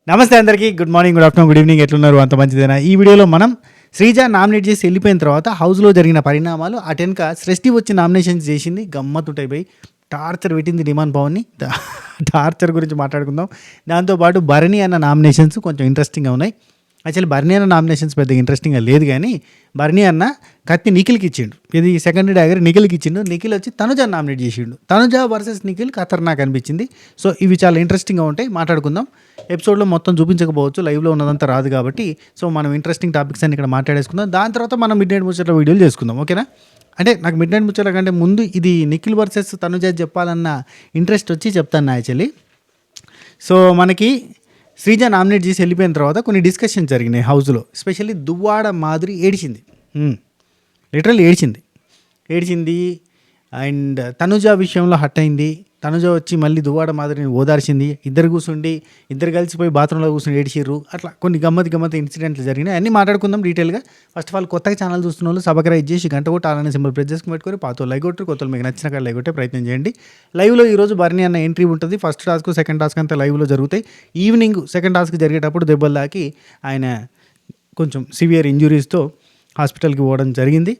నమస్తే అందరికీ. Good morning, good afternoon, good evening. ఎట్లున్నారు? అంత మంచిదేనా? ఈ వీడియోలో మనం శ్రీజ నామినేట్ చేసి వెళ్ళిపోయిన తర్వాత హౌస్లో జరిగిన పరిణామాలు, అటెన్క సృష్టి వచ్చి నామినేషన్స్ చేసింది, గమ్మత్తుంటాయి పోయి టార్చర్ పెట్టింది డిమాండ్ పవన్ని. టార్చర్ గురించి మాట్లాడుకుందాం. దాంతోపాటు భరణి అన్న నామినేషన్స్ కొంచెం ఇంట్రెస్టింగ్గా ఉన్నాయి. యాక్చువల్లీ భరణి అన్న నామినేషన్స్ పెద్దగా ఇంట్రెస్టింగ్గా లేదు, కానీ భరణి అన్న కత్తి నిఖిల్కి ఇచ్చిండు. ఇది సెకండ్ డాగర్ నిఖిల్కి ఇచ్చిండు. నిఖిల్ వచ్చి తనుజ నామినేట్ చేసిండు. తనుజ వర్సెస్ నిఖిల్ ఖతర్నాక్ అనిపించింది. సో ఇవి చాలా ఇంట్రెస్టింగ్గా ఉంటాయి, మాట్లాడుకుందాం. ఎపిసోడ్లో మొత్తం చూపించకపోవచ్చు, లైవ్లో ఉన్నదంతా రాదు కాబట్టి. సో మనం ఇంట్రెస్టింగ్ టాపిక్స్ అన్ని ఇక్కడ మాట్లాడేసుకుందాం. దాని తర్వాత మనం మిడ్ నైట్ ముచ్చట్ల వీడియోలు చేసుకుందాం, ఓకేనా? అంటే నాకు మిడ్ నైట్ ముచ్చట్ల కంటే ముందు ఇది నిఖిల్ వర్సెస్ తనుజ చెప్పాలన్న ఇంట్రెస్ట్ వచ్చి చెప్తాను యాక్చువల్లీ. సో మనకి శ్రీజ నామినేట్ చేసి వెళ్ళిపోయిన తర్వాత కొన్ని డిస్కషన్ జరిగినాయి హౌస్లో. ఎస్పెషల్లీ దువ్వాడ మాధురి ఏడిచింది, లిటరల్ ఏడిచింది. అండ్ తనుజ విషయంలో హట్ అయింది. తనుజ వచ్చి మళ్ళీ దువ్వాడ మాదిరిని ఓదార్చింది. ఇద్దరు కలిసిపోయి బాత్రూంలో కూర్చుని ఏడిచిర్రు. అట్లా కొన్ని గమ్మతి ఇన్సిడెంట్లు జరిగినాయి. అన్నీ మాట్లాడుకుందాం డీటెయిల్గా. ఫస్ట్ ఆఫ్ ఆల్ కొత్తగా ఛానల్ చూస్తున్న వాళ్ళు సబ్స్క్రైబ్ చేసి గంట కొట్టి అలానే సింబల్ ప్రెస్ చేసుకుని పెట్టుకొని పాత లైక్ కొట్టి కొత్తలు మీకు నచ్చిన కాడ లైక్ కొట్టే ప్రయత్నం చేయండి. లైవ్లో ఈరోజు భరణి అన్న ఎంట్రీ ఉంటుంది. ఫస్ట్ టాస్క్ సెకండ్ టాస్క్ అంతా లైవ్లో జరుగుతాయి. ఈవినింగ్ సెకండ్ టాస్క్ జరిగేటప్పుడు దెబ్బలు తాకి ఆయన కొంచెం సివియర్ ఇంజురీస్తో హాస్పిటల్కి పోవడం జరిగింది.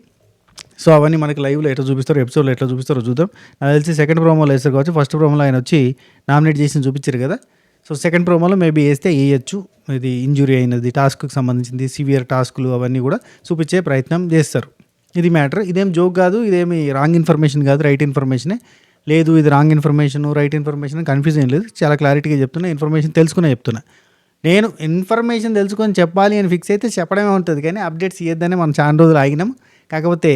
సో అవన్నీ మనకి లైవ్లో ఎట్లా చూపిస్తారో, ఎపిసోడ్లో ఎట్లా చూపిస్తారో చూద్దాం. నాకు తెలిసి సెకండ్ ప్రోమోలో వేస్తారు కావచ్చు. ఫస్ట్ ప్రోమోలో ఆయన వచ్చి నామినేట్ చేసి చూపించారు కదా. సో సెకండ్ ప్రోమోలో మేబీ వేస్తే వేయచ్చు. ఇది ఇంజురీ అయినది, టాస్క్కి సంబంధించింది, సివియర్ టాస్క్లు అవన్నీ కూడా చూపించే ప్రయత్నం చేస్తారు. ఇది మ్యాటర్. ఇదేం జోక్ కాదు, ఇదేమి రాంగ్ ఇన్ఫర్మేషన్ కాదు, రైట్ ఇన్ఫర్మేషనే. లేదు ఇది wrong information right information confusion లేదు, చాలా క్లారిటీగా చెప్తున్నా. ఇన్ఫర్మేషన్ తెలుసుకునే చెప్తున్నా. నేను ఇన్ఫర్మేషన్ తెలుసుకొని చెప్పాలి అని ఫిక్స్ అయితే చెప్పడమే ఉంటుంది, కానీ అప్డేట్స్ ఇవ్వద్దని మనం చాలా రోజులు ఆగినాం. కాకపోతే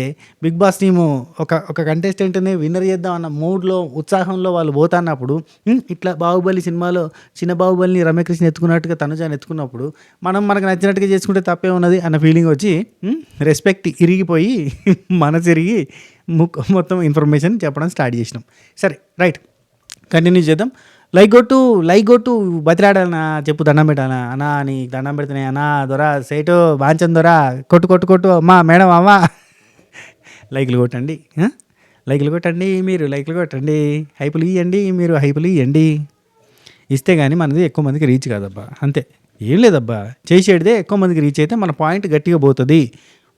బిగ్ బాస్ టీము ఒక కంటెస్టెంట్ని విన్నర్ చేద్దాం అన్న మూడ్లో, ఉత్సాహంలో వాళ్ళు పోతున్నప్పుడు, ఇట్లా బాహుబలి సినిమాలో చిన్న బాహుబలిని రమ్యకృష్ణ ఎత్తుకున్నట్టుగా తనుజాని ఎత్తుకున్నప్పుడు మనకు నచ్చినట్టుగా చేసుకుంటే తప్పే ఉన్నది అన్న ఫీలింగ్ వచ్చి రెస్పెక్ట్ ఇరిగిపోయి మనసు ఇరిగి మొత్తం ఇన్ఫర్మేషన్ చెప్పడం స్టార్ట్ చేసినాం. సరే రైట్, కంటిన్యూ చేద్దాం. లైక్ కొట్టు బతిలాడాలనా, చెప్పు దండం పెట్టాలా అన్నా, నీ దండం పెడుతున్నాయి అన్నా, దొరా సేటు బాంచన్ దొరా, కొట్టు అమ్మా మేడం అమ్మా. లైక్లు కొట్టండి, మీరు లైక్లు కొట్టండి, హైపులు ఇవ్వండి. ఇస్తే కానీ మనది ఎక్కువ మందికి రీచ్ కాదబ్బా, అంతే, ఏం లేదబ్బా. చేసేటిదే ఎక్కువ మందికి రీచ్ అయితే మన పాయింట్ గట్టిగా పోతుంది.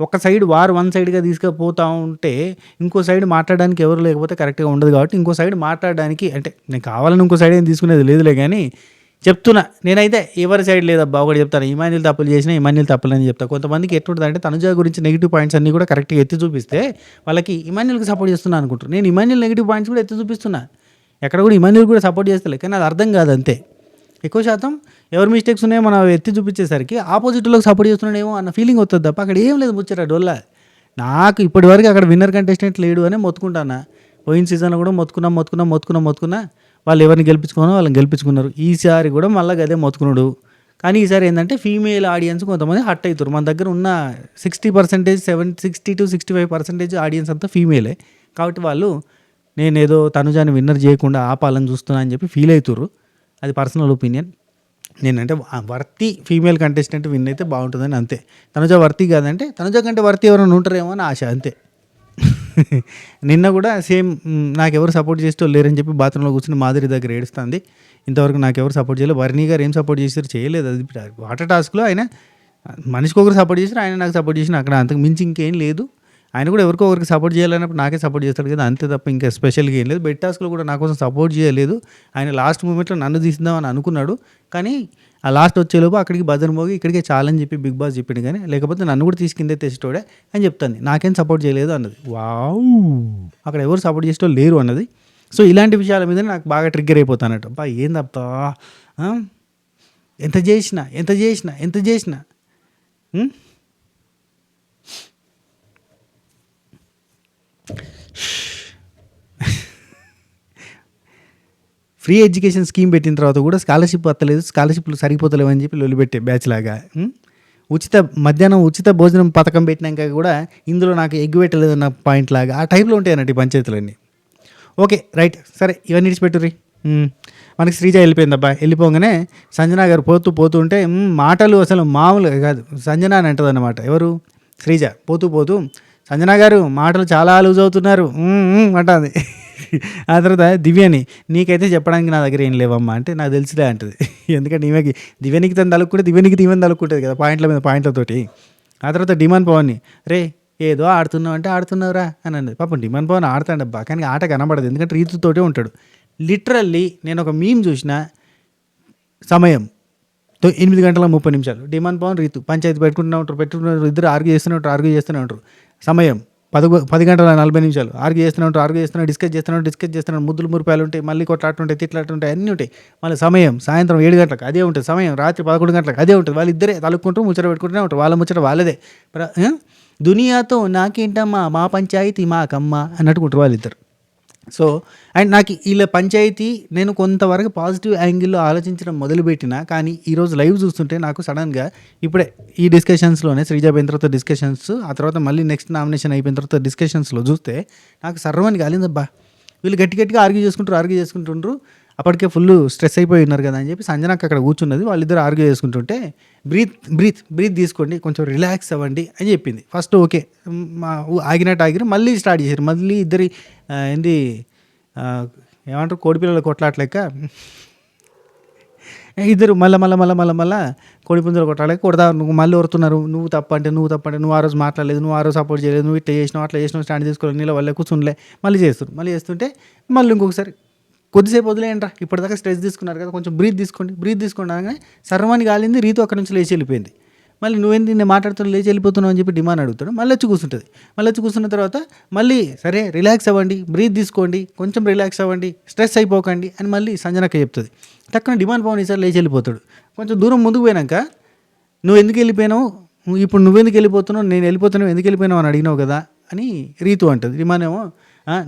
ఒక సైడ్ వన్ సైడ్గా తీసుకుపోతూ ఉంటే ఇంకో సైడ్ మాట్లాడడానికి ఎవరు లేకపోతే కరెక్ట్గా ఉండదు. కాబట్టి ఇంకో సైడ్ మాట్లాడడానికి, అంటే నేను కావాలని ఇంకో సైడ్ ఏం తీసుకునేది లేదులే, కానీ చెప్తున్నా. నేనైతే ఎవరి సైడ్ లేదబ్బా, ఒకటి చెప్తాను. ఇమాన్యుల్ తప్పులు చేసినా ఇమాన్యుల్ తప్పులని చెప్తాను. కొంతమందికి ఎట్లుంటుంది అంటే తనుజ గురించి నెగిటివ్ పాయింట్స్ అన్నీ కూడా కరెక్ట్గా ఎత్తి చూపిస్తే వాళ్ళకి ఇమాన్యుల్కి సపోర్ట్ చేస్తున్నా అనుకుంటారు. నేను ఇమాన్యుల్ నెగిటివ్ పాయింట్స్ కూడా ఎత్తి చూపిస్తున్నా, ఎక్కడ కూడా ఇమాన్యుల్ కూడా సపోర్ట్ చేస్తలే, కానీ అది అర్థం కాదు అంతే. ఎక్కువ శాతం ఎవరు మిస్టేక్స్ ఉన్నాయో మనం ఎత్తి చూపించేసరికి ఆపోజిట్లోకి సపోర్ట్ చేస్తున్నాడేమో అన్న ఫీలింగ్ వస్తుంది తప్ప అక్కడ ఏం లేదు ముచ్చట డొల్ల. నాకు ఇప్పటివరకు అక్కడ విన్నర్ కంటెస్టెంట్ లేడు అని మొత్తుకుంటానా. పోయిన సీజన్లో కూడా మొత్తుకున్నా. వాళ్ళు ఎవరిని గెలిపించుకున్నారో వాళ్ళని గెలిపించుకున్నారు. ఈసారి కూడా మళ్ళీ అదే మొత్తుకున్నాడు. కానీ ఈసారి ఏంటంటే ఫీమేల్ ఆడియన్స్ కొంతమంది హట్ అవుతారు. మన దగ్గర ఉన్న 60% 60 to 65% ఆడియన్స్ అంతా ఫీమేలే. కాబట్టి వాళ్ళు నేనేదో తనుజాని విన్నర్ చేయకుండా ఆపాలని చూస్తున్నా అని చెప్పి ఫీల్ అవుతారు. అది పర్సనల్ ఒపీనియన్. నేనంటే వర్తి ఫీమేల్ కంటెస్టెంట్ విన్ అయితే బాగుంటుందని అంతే. తనుజ వర్తి కాదంటే తనుజ కంటే వర్తి ఎవరైనా ఉంటారేమో అని ఆశ, అంతే. నిన్న కూడా సేమ్, నాకెవరు సపోర్ట్ చేస్తూ లేరని చెప్పి బాత్రూంలో కూర్చుని మాధురి దగ్గర ఏడుస్తుంది. ఇంతవరకు నాకెవరు సపోర్ట్ చేయలేదు. వర్ణి గారు ఏం సపోర్ట్ చేశారు, చేయలేదు. అది వాటర్ టాస్క్లో ఆయన మనిషికి ఒకరు సపోర్ట్ చేశారు, ఆయన నాకు సపోర్ట్ చేసిన, అక్కడ అంతకు మించి ఇంకేం లేదు. ఆయన కూడా ఎవరికో ఒకరికి సపోర్ట్ చేయాలన్నప్పుడు నాకే సపోర్ట్ చేస్తాడు కదా, అంతే తప్ప ఇంకా స్పెషల్గా ఏం లేదు. బెడ్ టాస్క్లో కూడా నా కోసం సపోర్ట్ చేయలేదు. ఆయన లాస్ట్ మూమెంట్లో నన్ను తీసిందామని అనుకున్నాడు, కానీ ఆ లాస్ట్ వచ్చేలోపు అక్కడికి బజర్ మోగి ఇక్కడికే చాలని చెప్పి బిగ్ బాస్ చెప్పిండు, కానీ లేకపోతే నన్ను కూడా తీసుకుందే తెచ్చేటోడే అని చెప్తాను. నాకేం సపోర్ట్ చేయలేదు అన్నది. వావ్, అక్కడ ఎవరు సపోర్ట్ చేసేటో లేరు అన్నది. సో ఇలాంటి విషయాల మీద నాకు బాగా ట్రిగ్గర్ అయిపోతానట. అబ్బా ఏందబ్బా, ఎంత చేసినా ఫ్రీ ఎడ్యుకేషన్ స్కీమ్ పెట్టిన తర్వాత కూడా స్కాలర్షిప్లు సరిపోతలేవు అని చెప్పి లొలిపెట్టే బ్యాచ్ లాగా. మధ్యాహ్నం ఉచిత భోజనం పథకం పెట్టినాక కూడా ఇందులో నాకు ఎగ్గు పెట్టలేదు అన్న పాయింట్ లాగా ఆ టైప్లో ఉంటాయి అన్నట్టు ఈ పంచాయతీలన్నీ. ఓకే రైట్, సరే ఇవన్నీ ఇడిచిపెట్టుర్రి. మనకి శ్రీజ వెళ్ళిపోయిందబ్బా. వెళ్ళిపోగానే సంజన గారు పోతూ ఉంటే మాటలు అసలు మామూలుగా కాదు. సంజన అని అంటుంది అన్నమాట. ఎవరు? శ్రీజ. పోతూ సంజన గారు మాటలు చాలా లూజ్ అవుతున్నారు అంటుంది. ఆ తర్వాత దివ్యని, నీకైతే చెప్పడానికి నా దగ్గర ఏం లేవమ్మా అంటే, నాకు తెలిసిదే అంటది. ఎందుకంటే ఈమెకి దివ్యనికి తను తలుక్కుంటే దివ్యనికి దీవెని తలుక్కుంటుంది కదా పాయింట్ల మీద పాయింట్లతోటి. ఆ తర్వాత డిమాండ్ పవన్ని, రే ఏదో ఆడుతున్నావు అంటే ఆడుతున్నావురా అని అన్నది. పాపం డిమాండ్ పవన్ ఆడతాడబ్బా, కానీ ఆట కనబడదు ఎందుకంటే రీతుతోటే ఉంటాడు. లిటరల్లీ నేను ఒక మీమ్ చూసిన, సమయం 8:30 డిమాండ్ పవన్ రీతు పంచాయతీ పెట్టుకుంటున్నారు, ఇద్దరు ఆర్గ్యూ చేస్తూనే ఉంటారు. సమయం 10:40 ఆర్గ్యూ చేస్తూనే ఉంటారు, డిస్కస్ చేస్తున్నారు, ముద్దులు మురిపాయలు ఉంటాయి, మళ్ళీ కొట్లాడుతుంటాయి, తిట్లాడుతుంటాయి, అన్నీ ఉంటాయి. మళ్ళీ సమయం సాయంత్రం 7 గంటలకు అదే ఉంటుంది, సమయం రాత్రి 11 గంటలకు అదే ఉంటుంది. వాళ్ళిద్దరే తలుక్కుంటూ ముచ్చట పెట్టుకుంటూనే ఉంటారు, వాళ్ళ ముచ్చట వాళ్ళదే. దునియాతో నాకేంటమ్మా, మా పంచాయతీ మాకమ్మ అన్నట్టుకుంటారు వాళ్ళిద్దరు. సో అండ్ నాకు వీళ్ళ పంచాయతీ నేను కొంతవరకు పాజిటివ్ యాంగిల్లో ఆలోచించడం మొదలుపెట్టిన, కానీ ఈరోజు లైవ్ చూస్తుంటే నాకు సడన్గా ఇప్పుడే ఈ డిస్కషన్స్లోనే శ్రీజ అయిపోయిన తర్వాత డిస్కషన్స్, ఆ తర్వాత మళ్ళీ నెక్స్ట్ నామినేషన్ అయిపోయిన తర్వాత డిస్కషన్స్లో చూస్తే నాకు సర్వని కాలిందబ్బా. వీళ్ళు గట్టిగా ఆర్గ్యూ చేసుకుంటుండ్రు. అప్పటికే ఫుల్ స్ట్రెస్ అయిపోయి ఉన్నారు కదా అని చెప్పి సంజనాకి అక్కడ కూర్చున్నది. వాళ్ళిద్దరు ఆర్గ్యూ చేసుకుంటుంటే బ్రీత్ తీసుకోండి, కొంచెం రిలాక్స్ అవ్వండి అని చెప్పింది. ఫస్ట్ ఓకే, ఆగిరు, మళ్ళీ స్టార్ట్ చేశారు. మళ్ళీ ఇద్దరి ఏంది ఏమంటారు కోడిపిల్లల కొట్లాట్లేక ఇద్దరు మళ్ళా కోడిపుంజలు కొట్టాలేక కొడతా, నువ్వు మళ్ళీ వరుతున్నారు, నువ్వు తప్పంటే నువ్వు ఆ రోజు మాట్లాడలేదు, నువ్వు ఆ రోజు సపోర్ట్ చేయలేదు, నువ్వు ఇట్లా చేసినావు అట్లా చేసినావు, స్టాండ్ తీసుకోవాలి, నీళ్ళ వల్ల కూర్చునిలే, మళ్ళీ చేస్తుంటే మళ్ళీ ఇంకొకసారి కొద్దిసేపు వదిలేయండి, ఇప్పటిదాకా స్ట్రెస్ తీసుకున్నారు కదా, కొంచెం బ్రీత్ తీసుకోండి అనగానే సర్వాన్ని కాలింది. రీతు అక్కడి నుంచి లేచి వెళ్ళిపోయింది. మళ్ళీ నువ్వేంది నేను మాట్లాడుతున్నా లేచి వెళ్ళిపోతున్నావు అని చెప్పి డిమాండ్ అడుగుతాడు. మళ్ళీ వచ్చి కూర్చుంటుంది. మళ్ళీ వచ్చి కూర్చున్న తర్వాత మళ్ళీ సరే రిలాక్స్ అవ్వండి, బ్రీత్ తీసుకోండి, కొంచెం రిలాక్స్ అవ్వండి, స్ట్రెస్ అయిపోకండి అని మళ్ళీ సంజనక్క చెప్తుంది. టక్కున డిమాండ్ పవన్ ఈసారి లేచి వెళ్ళిపోతాడు. కొంచెం దూరం ముందుకు పోయినాక, నువ్వు ఎందుకు వెళ్ళిపోయినావు, ఇప్పుడు నువ్వెందుకు వెళ్ళిపోతున్నావు, నేను వెళ్ళిపోతున్నావు ఎందుకు వెళ్ళిపోయినావు అని అడిగినావు కదా అని రీతు అంటుంది. డిమాండ్ ఏమో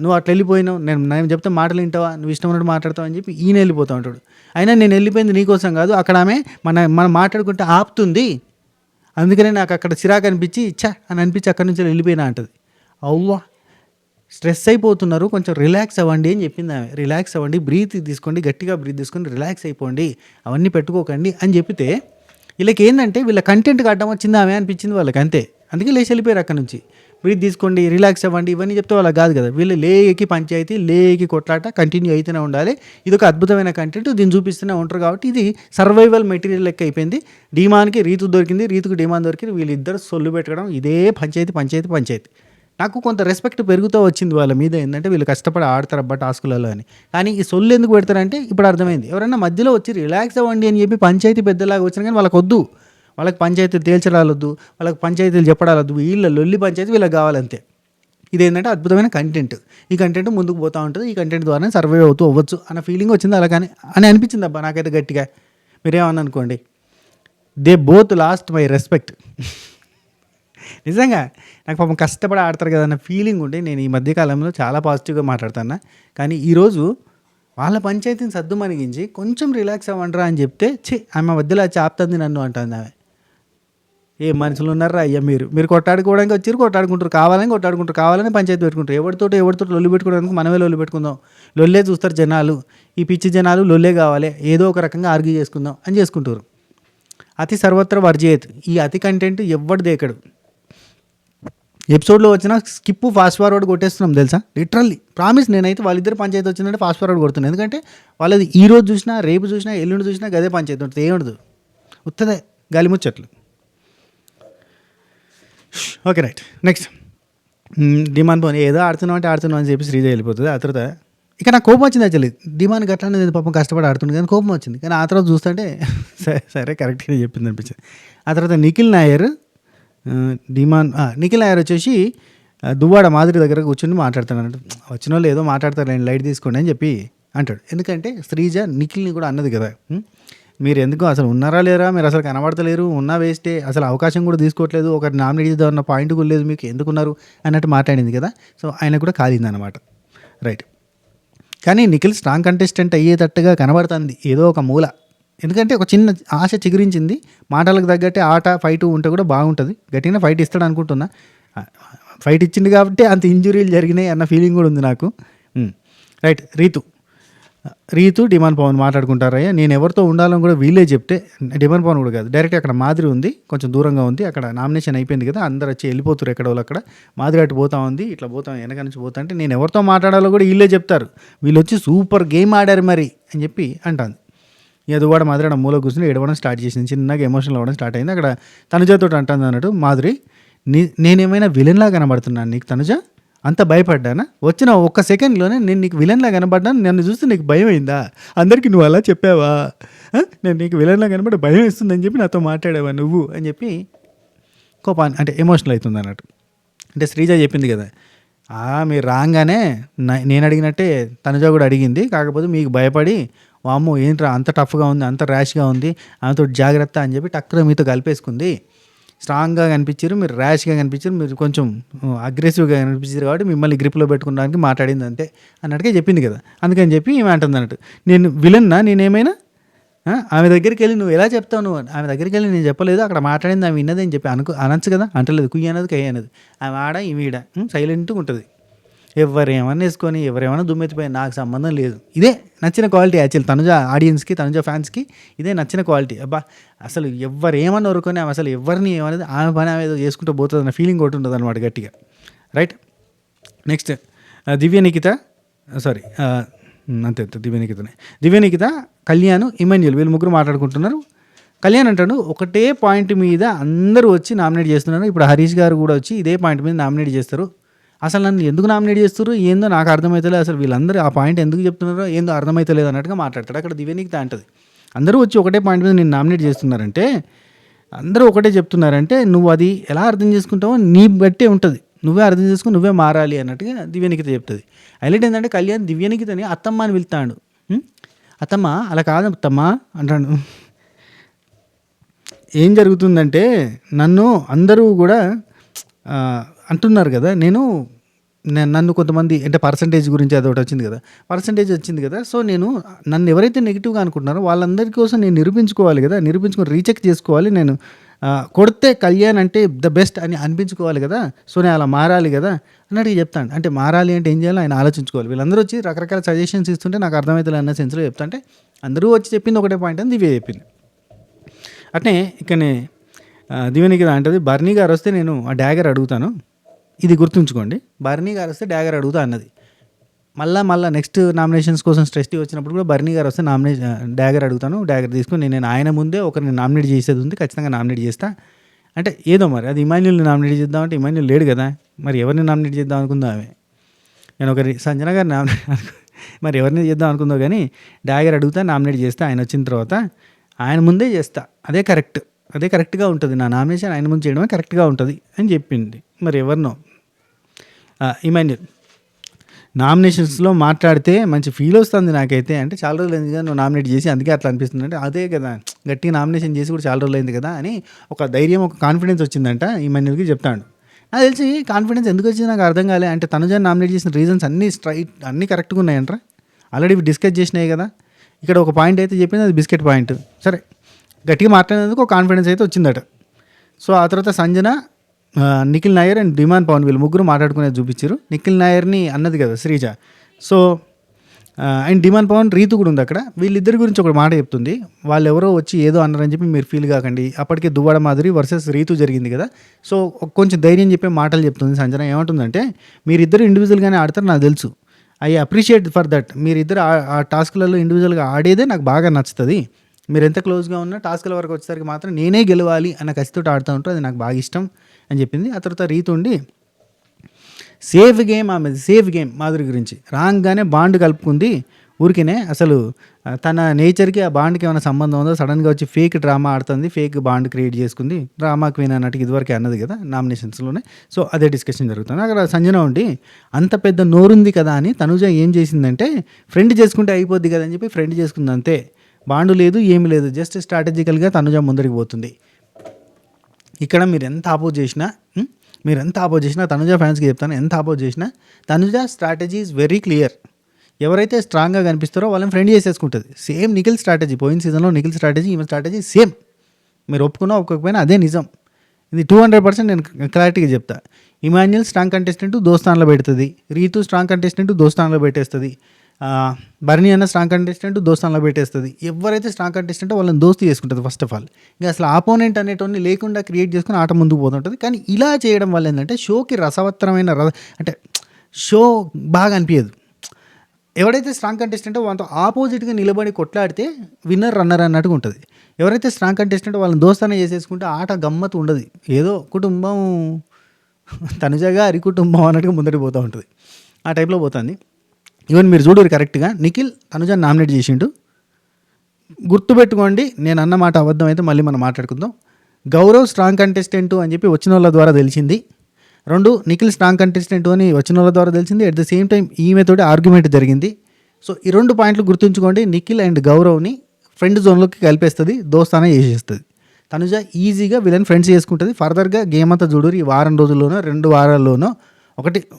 నువ్వు అట్లా వెళ్ళిపోయినావు, నేను చెప్తే మాటలు వింటావా, నువ్వు ఇష్టం ఉన్నట్టు మాట్లాడతావు అని చెప్పి ఈయన వెళ్ళిపోతూ ఉంటాడు. అయినా నేను వెళ్ళిపోయింది నీకోసం కాదు, అక్కడ ఆమె మనం మాట్లాడుకుంటే ఆపుతుంది, అందుకనే నాకు అక్కడ చిరాకు అనిపించి అని అనిపించి అక్కడి నుంచి వెళ్ళిపోయినా అంటది. అవ్వా స్ట్రెస్ అయిపోతున్నారు, కొంచెం రిలాక్స్ అవ్వండి అని చెప్పింది ఆమె. రిలాక్స్ అవ్వండి, బ్రీత్ తీసుకోండి, గట్టిగా బ్రీత్ తీసుకొని రిలాక్స్ అయిపోండి, అవన్నీ పెట్టుకోకండి అని చెప్పితే వీళ్ళకి ఏంటంటే వీళ్ళ కంటెంట్కి అడ్డం వచ్చింది ఆమె అనిపించింది వాళ్ళకి, అంతే. అందుకే లేచి వెళ్ళిపోయారు అక్కడ నుంచి. బ్రీత్ తీసుకోండి, రిలాక్స్ అవ్వండి, ఇవన్నీ చెప్తే వాళ్ళకి కాదు కదా. వీళ్ళు లేకి పంచాయతీ, లేకి కొట్లాట కంటిన్యూ అయితేనే ఉండాలి. ఇది ఒక అద్భుతమైన కంటెంట్, దీన్ని చూపిస్తూనే ఉంటారు కాబట్టి ఇది సర్వైవల్ మెటీరియల్ లెక్క అయిపోయింది. డీమాన్కి రీతు దొరికింది, రీతుకు డీమాన్ దొరికింది, వీళ్ళిద్దరు సొల్లు పెట్టడం ఇదే పంచాయతీ. నాకు కొంత రెస్పెక్ట్ పెరుగుతూ వచ్చింది వాళ్ళ మీద, ఏంటంటే వీళ్ళు కష్టపడి ఆడతారబ్బా టాస్కులలో అని. కానీ ఈ సొల్లు ఎందుకు పెడతారంటే ఇప్పుడు అర్థమైంది. ఎవరైనా మధ్యలో వచ్చి రిలాక్స్ అవ్వండి అని చెప్పి పంచాయతీ పెద్దలాగా వచ్చినా కానీ వాళ్ళకి వద్దు, వాళ్ళకి పంచాయతీలు తేల్చడాలొద్దు, వాళ్ళకి పంచాయతీలు చెప్పడాలొద్దు, వీళ్ళ లొల్లి పంచాయతీ వీళ్ళకి కావాలంతే. ఇదేంటంటే అద్భుతమైన కంటెంట్, ఈ కంటెంట్ ముందుకు పోతూ ఉంటుంది, ఈ కంటెంట్ ద్వారా సర్వే అవ్వచ్చు అన్న ఫీలింగ్ వచ్చింది. అలాగని అని అనిపించింది అబ్బా నాకైతే గట్టిగా. మీరేమన్నా అనుకోండి, they both lost my respect. నిజంగా నాకు పాపం కష్టపడి ఆడతారు కదా అన్న ఫీలింగ్ ఉంటే నేను ఈ మధ్యకాలంలో చాలా పాజిటివ్గా మాట్లాడుతున్నా. కానీ ఈరోజు వాళ్ళ పంచాయతీని సద్దు మనిగించి కొంచెం రిలాక్స్ అవ్వండిరా అని చెప్తే ఆమె మధ్యలో చాపుతుంది నన్ను అంటుంది ఆమె. ఏ మనుషులు ఉన్నారా అయ్యా, మీరు కొట్టాడుకోవడానికి వచ్చారు, కావాలని పంచాయతీ పెట్టుకుంటారు. ఎవరితో లొల్లి పెట్టుకోవడానికి మనమే లొల్లి పెట్టుకుందాం, లొల్లే చూస్తారు జనాలు, ఈ పిచ్చి జనాలు లొల్లే కావాలి, ఏదో ఒక రకంగా ఆర్గ్యూ చేసుకుందాం అని చేసుకుంటారు. అతి సర్వత్ర వర్జయేత్, ఈ అతి కంటెంట్ ఎవ్వడు దేకడు. ఎపిసోడ్లో వచ్చిన స్కిప్ ఫాస్ట్ ఫార్వర్డ్ కొట్టేస్తున్నాం తెలుసా, లిటరల్లీ ప్రామిస్. నేనైతే వాళ్ళిద్దరు పంచాయతీ వచ్చిందంటే ఫాస్ట్ ఫార్వర్డ్ కొడుతున్నాను, ఎందుకంటే వాళ్ళది ఈ రోజు చూసినా, రేపు చూసినా, ఎల్లుండి చూసినా గదే పంచాయతీ ఉంటుంది, ఏముండదు, ఉత్తదే గాలిముచ్చట్లు. ఓకే రైట్, నెక్స్ట్ డిమాండ్ పోనీ ఏదో ఆడుతున్నావు అని చెప్పి శ్రీజ వెళ్ళిపోతుంది. ఆ తర్వాత ఇక నాకు కోపం వచ్చింది. యాక్చువల్లీ డిమాండ్ గట్లా నేను పాపం కష్టపడి ఆడుతుంది కానీ కోపం వచ్చింది. కానీ ఆ తర్వాత చూస్తుంటే సరే కరెక్ట్గా చెప్పింది అనిపించింది. ఆ తర్వాత నిఖిల్ నాయర్ వచ్చేసి దువ్వాడ మాదిరి దగ్గర కూర్చొని మాట్లాడుతున్నాడు. వచ్చిన వాళ్ళు ఏదో మాట్లాడతారు, లైట్ తీసుకోండి అని చెప్పి అంటాడు. ఎందుకంటే శ్రీజ నిఖిల్ని కూడా అన్నది కదా, మీరు ఎందుకు అసలు ఉన్నారా లేరా, మీరు అసలు కనబడతలేరు, ఉన్నా వేస్టే, అసలు అవకాశం కూడా తీసుకోవట్లేదు, ఒకటి నామినేట్ చేద్దామన్న పాయింట్ కూడా లేదు, మీకు ఎందుకున్నారు అన్నట్టు మాట్లాడింది కదా. సో ఆయన కూడా కాలింది అనమాట. రైట్, కానీ నిఖిల్ స్ట్రాంగ్ కంటెస్టెంట్ అయ్యేటట్టుగా కనబడుతుంది ఏదో ఒక మూల. ఎందుకంటే ఒక చిన్న ఆశ చిగురించింది, మాటలకు తగ్గట్టే ఆట ఫైట్ ఉంటే కూడా బాగుంటుంది, గట్టిగా ఫైట్ ఇస్తాడు అనుకుంటున్నా. ఫైట్ ఇచ్చింది కాబట్టి అంత ఇంజురీలు జరిగినాయి అన్న ఫీలింగ్ కూడా ఉంది నాకు. రైట్, రీతు రీతు, డిమాండ్ పవన్ మాట్లాడుకుంటారయ్యా. నేను ఎవరితో ఉండాలని కూడా వీళ్ళే చెప్తే, డిమాండ్ పవన్ కూడా కాదు, డైరెక్ట్ అక్కడ మాదిరి ఉంది, కొంచెం దూరంగా ఉంది, అక్కడ నామినేషన్ అయిపోయింది కదా, అందరు వచ్చి వెళ్ళిపోతారు ఎక్కడ వాళ్ళు అక్కడ, మాదిరి అటు పోతా ఉంది, ఇట్లా పోతాం వెనక నుంచి పోతా అంటే నేను ఎవరితో మాట్లాడాలో కూడా వీళ్ళే చెప్తారు, వీళ్ళు వచ్చి సూపర్ గేమ్ ఆడారు మరి అని చెప్పి అంటాను. ఎదువాడ మాదిరి అక్కడ మూల కూర్చొని ఏడవడం స్టార్ట్ చేసింది, చిన్నగా ఎమోషనల్ అవ్వడం స్టార్ట్ అయింది. అక్కడ తనుజతో అంటుంది అన్నట్టు మాదిరి, నేనేమైనా విలన్లా కనబడుతున్నాను నీకు తనుజ, అంత భయపడ్డానా, వచ్చిన ఒక్క సెకండ్లోనే నేను నీకు విలన్లా కనబడ్డాను, నన్ను చూస్తే నీకు భయం అయిందా, అందరికీ నువ్వు అలా చెప్పావా, నేను నీకు విలన్లా కనబడి భయం ఇస్తుందని చెప్పి నాతో మాట్లాడావా నువ్వు అని చెప్పి కోపాన్ని అంటే ఎమోషనల్ అవుతుంది అన్నట్టు. అంటే శ్రీజ చెప్పింది కదా, మీరు రాగానే నేను అడిగినట్టే తనుజ కూడా అడిగింది, కాకపోతే మీకు భయపడి వామ్మో ఏంట్రా అంత టఫ్గా ఉంది, అంత ర్యాష్గా ఉంది, ఆమెతో జాగ్రత్త అని చెప్పి టక్కున మీతో కలిపేసుకుంది. స్ట్రాంగ్గా కనిపించారు, మీరు ర్యాష్గా కనిపించారు, మీరు కొంచెం అగ్రెసివ్గా కనిపించారు కాబట్టి మిమ్మల్ని గ్రిప్లో పెట్టుకోవడానికి మాట్లాడింది అంతే అన్నట్టుగా చెప్పింది కదా. అందుకని చెప్పి ఏమి అంటుంది అన్నట్టు, నేను విలన్నా నేనేమైనా, ఆమె దగ్గరికి వెళ్ళి నువ్వు ఎలా చెప్తావు, నువ్వు ఆమె దగ్గరికి వెళ్ళి నేను చెప్పలేదు, అక్కడ మాట్లాడింది ఆమె విన్నది అని చెప్పి అనొచ్చు కదా, అంటలేదు, కుయ్యి అనేది కయ్య అనేది, ఆమె ఆడ ఈడ సైలెంట్గా ఉంటుంది, ఎవరేమన్నా వేసుకొని ఎవరేమన్నా దుమ్మెత్తిపోయి నాకు సంబంధం లేదు. ఇదే నచ్చిన క్వాలిటీ యాక్చువల్ తనుజ ఆడియన్స్కి, తనుజ ఫ్యాన్స్కి ఇదే నచ్చిన క్వాలిటీ. అబ్బా అసలు ఎవరేమన్నా వరుకొని ఆమె అసలు ఎవరిని ఏమనేది ఆమె పని ఆమె ఏదో చేసుకుంటూ పోతుంది అన్న ఫీలింగ్ ఒకటి ఉంటుంది అనమాట గట్టిగా. రైట్, నెక్స్ట్ దివ్య నిఖిత, సారీ అంతే దివ్య నిఖిత, కళ్యాణ్, ఇమాన్యుల్ వీళ్ళు ముగ్గురు మాట్లాడుకుంటున్నారు. కళ్యాణ్ అంటాడు, ఒకటే పాయింట్ మీద అందరూ వచ్చి నామినేట్ చేస్తున్నారు, ఇప్పుడు హరీష్ గారు కూడా వచ్చి ఇదే పాయింట్ మీద నామినేట్ చేస్తారు, అసలు నన్ను ఎందుకు నామినేట్ చేస్తారు ఏందో నాకు అర్థమవుతలేదు, అసలు వీళ్ళందరూ ఆ పాయింట్ ఎందుకు చెప్తున్నారో ఏందో అర్థమవుతలేదు అన్నట్టుగా మాట్లాడతాడు. అక్కడ దివ్యనికిత అంటది, అందరూ వచ్చి ఒకటే పాయింట్ మీద నేను నామినేట్ చేస్తున్నారంటే, అందరూ ఒకటే చెప్తున్నారంటే నువ్వు అది ఎలా అర్థం చేసుకుంటావో నీ బట్టే ఉంటుంది, నువ్వే అర్థం చేసుకుని నువ్వే మారాలి అన్నట్టుగా దివ్యనికిత చెప్తుంది. హైలైట్ ఏంటంటే కళ్యాణ్ దివ్యనికితని అత్తమ్మ అని పిలుతాడు. అత్తమ్మ అలా కాదు అత్తమ్మ అంటాడు. ఏం జరుగుతుందంటే నన్ను అందరూ కూడా అంటున్నారు కదా, నన్ను కొంతమంది అంటే పర్సంటేజ్ గురించి అదొకటి వచ్చింది కదా, పర్సంటేజ్ వచ్చింది కదా, సో నన్ను ఎవరైతే నెగిటివ్గా అనుకుంటున్నారో వాళ్ళందరి కోసం నేను నిరూపించుకోవాలి కదా, నిరూపించుకొని రీచెక్ చేసుకోవాలి, నేను కొడితే కళ్యాణ్ అంటే ద బెస్ట్ అని అనిపించుకోవాలి కదా, సో నేను అలా మారాలి కదా అన్నట్టు చెప్తాను. అంటే మారాలి అంటే ఏం చేయాలో ఆయన ఆలోచించుకోవాలి. వీళ్ళందరూ వచ్చి రకరకాల సజెషన్స్ ఇస్తుంటే నాకు అర్థమవుతుంది అన్న సెన్స్లో చెప్తా, అంటే అందరూ వచ్చి చెప్పింది ఒకటే పాయింట్ అని దివ్య చెప్పింది. అట్నే ఇక్కడనే దివ్యనికి అంటది, బర్నీ గారు వస్తే నేను ఆ డ్యాగర్ అడుగుతాను, ఇది గుర్తుంచుకోండి, బర్నీ గారు వస్తే డ్యాగర్ అడుగుతా అన్నది. మళ్ళీ నెక్స్ట్ నామినేషన్స్ కోసం స్ట్రెస్టీ వచ్చినప్పుడు కూడా బర్నీ గారు వస్తే డ్యాగర్ అడుగుతాను, డ్యాగర్ తీసుకుని నేను ఆయన ముందే ఒకరిని నామినేట్ చేసేది ఉంది, ఖచ్చితంగా నామినేట్ చేస్తా అంటే ఏదో మరి అది ఇమాన్యుల్ని నామినేట్ చేద్దాం అంటే ఇమాన్యుల్ లేడు కదా, మరి ఎవరిని నామినేట్ చేద్దాం అనుకుందా ఆమె, నేను ఒకరి సంజన గారిని మరి ఎవరిని చేద్దాం అనుకుందో కానీ డ్యాగర్ అడుగుతా, నామినేట్ చేస్తా, ఆయన వచ్చిన తర్వాత ఆయన ముందే చేస్తా, అదే కరెక్ట్గా ఉంటుంది, నా నామినేషన్ ఆయన ముందు చేయడమే కరెక్ట్గా ఉంటుంది అని చెప్పింది. మరి ఎవరినో ఇమాన్యుల్ నామినేషన్స్లో మాట్లాడితే మంచి ఫీల్ వస్తుంది నాకైతే, అంటే చాలా రోజులు అయింది కదా నువ్వు నామినేట్ చేసి అందుకే అట్లా అనిపిస్తుంది, అంటే అదే కదా గట్టిగా నామినేషన్ చేసి కూడా చాలా రోజులు అయింది కదా అని ఒక ధైర్యం, ఒక కాన్ఫిడెన్స్ వచ్చిందంట ఇమాన్యుల్కి చెప్తాడు. నాకు తెలిసి కాన్ఫిడెన్స్ ఎందుకు వచ్చింది నాకు అర్థం కాలే, అంటే తనుజాని నామినేట్ చేసిన రీజన్స్ అన్నీ కరెక్ట్గా ఉన్నాయంటారా, ఆల్రెడీ డిస్కస్ చేసినాయి కదా, ఇక్కడ ఒక పాయింట్ అయితే చెప్పింది అది బిస్కెట్ పాయింట్, సరే గట్టిగా మాట్లాడినందుకు ఒక కాన్ఫిడెన్స్ అయితే వచ్చిందట. సో ఆ తర్వాత సంజన, నిఖిల్ నాయర్ అండ్ డిమాండ్ పవన్ వీళ్ళు ముగ్గురు మాట్లాడుకునేది చూపించారు. నిఖిల్ నాయర్ని అన్నది కదా Sreeja, so and Demon Pavan Rithu కూడా ఉంది అక్కడ, వీళ్ళిద్దరి గురించి ఒక మాట చెప్తుంది, వాళ్ళు ఎవరో వచ్చి ఏదో అన్నారని చెప్పి మీరు ఫీల్ కాకండి, అప్పటికే దువ్వాడ మాదిరి వర్సెస్ రీతు జరిగింది కదా, సో కొంచెం ధైర్యం చెప్పే మాటలు చెప్తుంది సంజన. ఏమంటుందంటే మీరిద్దరు ఇండివిజువల్గానే ఆడతారు నాకు తెలుసు, ఐ అప్రిషియేట్ ఫర్ దట్, మీరిద్దరు ఆ టాస్క్లలో ఇండివిజువల్గా ఆడేదే నాకు బాగా నచ్చుతుంది, మీరు ఎంత క్లోజ్గా ఉన్నా టాస్క్ల వరకు వచ్చేసరికి మాత్రం నేనే గెలవాలి అన్న కసితో ఆడుతూ ఉంటారు, అది నాకు బాగా ఇష్టం అని చెప్పింది. ఆ తర్వాత రీతు ఉండి సేఫ్ గేమ్ మాధురి గురించి రాగానే బాండ్ కలుపుకుంది ఊరికేనే, అసలు తన నేచర్కి ఆ బాండ్కి ఏమైనా సంబంధం ఉందో, సడన్గా వచ్చి ఫేక్ డ్రామా ఆడుతుంది, ఫేక్ బాండ్ క్రియేట్ చేసుకుంది, డ్రామా క్వీన్ అన్నట్టుగా ఇదివరకే అన్నది కదా నామినేషన్స్లోనే, సో అదే డిస్కషన్ జరుగుతుంది. అక్కడ సంజన ఉండి అంత పెద్ద నోరుంది కదా అని తనుజ ఏం చేసిందంటే ఫ్రెండ్ చేసుకుంటే అయిపోద్ది కదా అని చెప్పి ఫ్రెండ్ చేసుకుంది అంతే, బాండు లేదు ఏమి లేదు, జస్ట్ స్ట్రాటజికల్గా తనుజ ముందరికి పోతుంది. ఇక్కడ మీరు ఎంత ఆపోజ్ చేసినా తనుజ ఫ్యాన్స్కి చెప్తాను, ఎంత ఆపోజ్ చేసినా Tanuja strategy is very clear, ఎవరైతే స్ట్రాంగ్గా కనిపిస్తారో వాళ్ళని ఫ్రెండ్ చేసేసుకుంటుంది. సేమ్ నిఖిల్ స్ట్రాటజీ, పోయిన సీజన్లో నిఖిల్ స్ట్రాటజీ ఈమె స్ట్రాటజీ సేమ్, మీరు ఒప్పుకున్నా ఒప్పుకోకపోయినా అదే నిజం, ఇది 200% నేను క్లారిటీగా చెప్తా. ఇమాన్యుల్ స్ట్రాంగ్ కంటెస్టెంట్ దోస్తాన్లో పెడుతుంది, రీతు స్ట్రాంగ్ కంటెస్టెంట్ దోస్తాన్లో పెట్టేస్తుంది, భరణి అన్న స్ట్రాంగ్ కంటెస్టెంట్ దోస్తాన్లో పెట్టేస్తుంది. ఎవరైతే స్ట్రాంగ్ కంటెస్టెంట్ వాళ్ళని దోస్తు చేసుకుంటుంది ఫస్ట్ ఆఫ్ ఆల్. ఇంకా అసలు ఆపోనెంట్ అనేటోని లేకుండా క్రియేట్ చేసుకుని ఆట ముందుకు పోతుంటుంది. కానీ ఇలా చేయడం వల్ల ఏంటంటే షోకి రసవత్తరమైన అంటే షో బాగా అనిపించదు. ఎవరైతే స్ట్రాంగ్ కంటెస్టెంటో వాళ్ళతో ఆపోజిట్గా నిలబడి కొట్లాడితే విన్నర్ రన్నర్ అన్నట్టుగా ఉంటుంది. ఎవరైతే స్ట్రాంగ్ కంటెస్టెంట్ వాళ్ళని దోస్తానే చేసేసుకుంటే ఆట గమ్మత్తు ఉండదు. ఏదో కుటుంబం తనుజ గారి కుటుంబం అన్నట్టుగా ముందరికి పోతూ ఉంటుంది. ఆ టైప్లో పోతుంది. ఈవెన్ మీరు చూడరు కరెక్ట్గా నిఖిల్ తనుజని నామినేట్ చేసిండు. గుర్తుపెట్టుకోండి, నేను అన్న మాట అబద్ధం అయితే మళ్ళీ మనం మాట్లాడుకుందాం. గౌరవ్ స్ట్రాంగ్ కంటెస్టెంట్ అని చెప్పి వచ్చిన వాళ్ళ ద్వారా తెలిసింది. 2 నిఖిల్ స్ట్రాంగ్ కంటెస్టెంట్ అని వచ్చిన వాళ్ళ ద్వారా తెలిసింది. అట్ ద సేమ్ టైం ఈమెతోటి ఆర్గ్యుమెంట్ జరిగింది. సో ఈ 2 పాయింట్లు గుర్తుంచుకోండి. నిఖిల్ అండ్ గౌరవ్ని ఫ్రెండ్ జోన్లోకి కలిపేస్తుంది, దోస్తానే చేసేస్తుంది. తనుజ ఈజీగా వీళ్ళని ఫ్రెండ్స్ చేసుకుంటుంది. ఫర్దర్గా గేమ్ అంతా చూడరు. ఈ వారం రోజుల్లోనో 2 వారాల్లోనో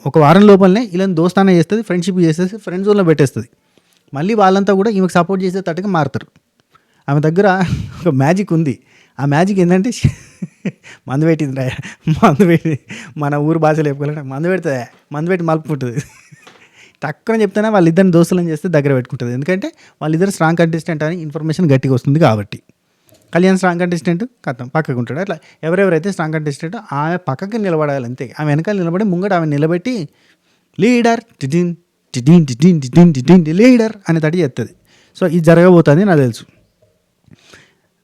ఒక వారం లోపలనే వీళ్ళని దోస్తానే చేస్తుంది, ఫ్రెండ్షిప్ చేసేసి ఫ్రెండ్ జోన్లో పెట్టేస్తుంది. మళ్ళీ వాళ్ళంతా కూడా ఈమెకు సపోర్ట్ చేసే తట్టుగా మారుతారు. ఆమె దగ్గర ఒక మ్యాజిక్ ఉంది. ఆ మ్యాజిక్ ఏంటంటే మందు పెట్టింది. మందు పెట్టి మన ఊరు భాషలో చెప్పుకోవాలంటే మందు పెట్టి మలుపుకుంటుంది. తక్కువ చెప్తేనే వాళ్ళిద్దరిని దోస్తులను చేస్తే దగ్గర పెట్టుకుంటుంది. ఎందుకంటే వాళ్ళిద్దరు స్ట్రాంగ్ కంటెస్టెంట్ అని ఇన్ఫర్మేషన్ గట్టిగా వస్తుంది కాబట్టి. కళ్యాణ్ స్ట్రాంగ్ కంటెస్టెంట్ కథం పక్కకు ఉంటాడు. అట్లా ఎవరెవరైతే స్ట్రాంగ్ కంటెస్టెంట్ ఆమె పక్కకి నిలబడాలి అంతే. ఆమె వెనకాల నిలబడి ముంగట ఆమె నిలబెట్టి లీడర్ టిడిన్ టిడిన్ టిడిన్ టిడిన్ టిడిన్ లీడర్ అనే తడి చేస్తుంది. సో ఇది జరగబోతుంది నాకు తెలుసు.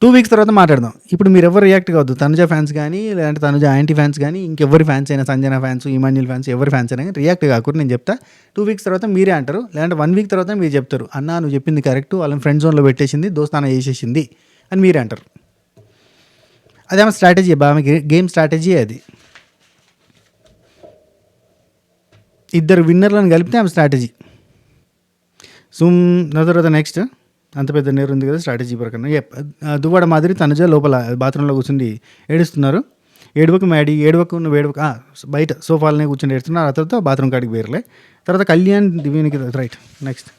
2 వీక్స్ తర్వాత మాట్లాడదాం. ఇప్పుడు మీరు ఎవరు రియాక్ట్ కావద్దు. తనుజ ఫ్యాన్స్ కానీ లేదంటే తనుజ యాంటీ ఫ్యాన్స్ కానీ ఇంకెవరి ఫ్యాన్స్ అయినా, సంజన ఫ్యాన్స్, ఇమాన్యుల్ ఫ్యాన్స్, ఎవరి ఫ్యాన్స్ అయినా రియాక్ట్ కాకూడదు. నేను చెప్తా 2 వీక్స్ తర్వాత మీరే అంటారు, లేదంటే 1 వీక్ తర్వాత మీరు చెప్తారు అన్న నువ్వు చెప్పింది కరెక్ట్, వాళ్ళని ఫ్రెండ్ జోన్లో పెట్టేసింది, దోస్తానా చేసేసింది అని మీరే అంటారు. అదే ఆమె స్ట్రాటజీ, ఆమె గేమ్ స్ట్రాటజీ అది. ఇద్దరు విన్నర్లను కలిపితే ఆమె స్ట్రాటజీ. తర్వాత నెక్స్ట్ అంత పెద్ద నేరు ఉంది కదా స్ట్రాటజీ ప్రకారం. దువ్వాడ మాదిరి తనుజ లోపల బాత్రూంలో కూర్చుండి ఏడుస్తున్నారు. ఏడువకు మ్యాడీ నువ్వు ఏడువకు బయట సోఫాలనే కూర్చొని ఏడుస్తున్నారు. ఆ తర్వాత బాత్రూమ్ కాడికి వేరలే. తర్వాత కళ్యాణ్ దివ్యానికి రైట్. నెక్స్ట్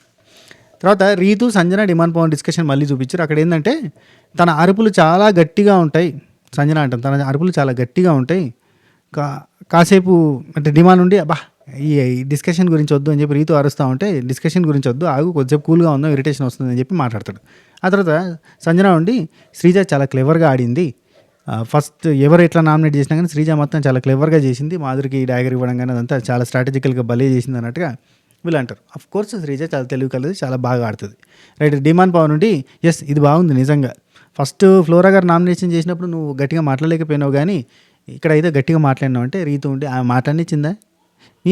తర్వాత రీతు సంజన డిమాండ్ పవన్ డిస్కషన్ మళ్ళీ చూపించారు. అక్కడ ఏంటంటే తన అరుపులు చాలా గట్టిగా ఉంటాయి. సంజన అంటాం తన అరుపులు చాలా గట్టిగా ఉంటాయి. కాసేపు అంటే డిమాండ్ ఉండి అబ్బా ఈ డిస్కషన్ గురించి వద్దు అని చెప్పి రీతు అరుస్తూ ఉంటే డిస్కషన్ గురించి వద్దు ఆగు కొద్దిసేపు కూల్గా ఉందాం ఇరిటేషన్ వస్తుంది అని చెప్పి మాట్లాడతాడు. ఆ తర్వాత సంజన ఉండి శ్రీజ చాలా క్లెవర్గా ఆడింది, ఫస్ట్ ఎవరు ఎట్లా నామినేట్ చేసినా కానీ శ్రీజ మొత్తం చాలా క్లెవర్గా చేసింది, మాధురికి డ్యాగర్ ఇవ్వడం కానీ అదంతా చాలా స్ట్రాటజికల్గా భలే చేసింది అన్నట్టుగా వీళ్ళు అంటారు. అఫ్ కోర్స్ శ్రీజ చాలా తెలివి కలది, చాలా బాగా ఆడుతుంది. రైట్. డిమాండ్ పవన్ నుండి ఎస్ ఇది బాగుంది నిజంగా, ఫస్ట్ ఫ్లోరా గారు నామినేషన్ చేసినప్పుడు నువ్వు గట్టిగా మాట్లాడలేకపోయినావు కానీ ఇక్కడైతే గట్టిగా మాట్లాడినావు అంటే రీతు ఉండి ఆమె మాట్లాడినిచ్చిందా,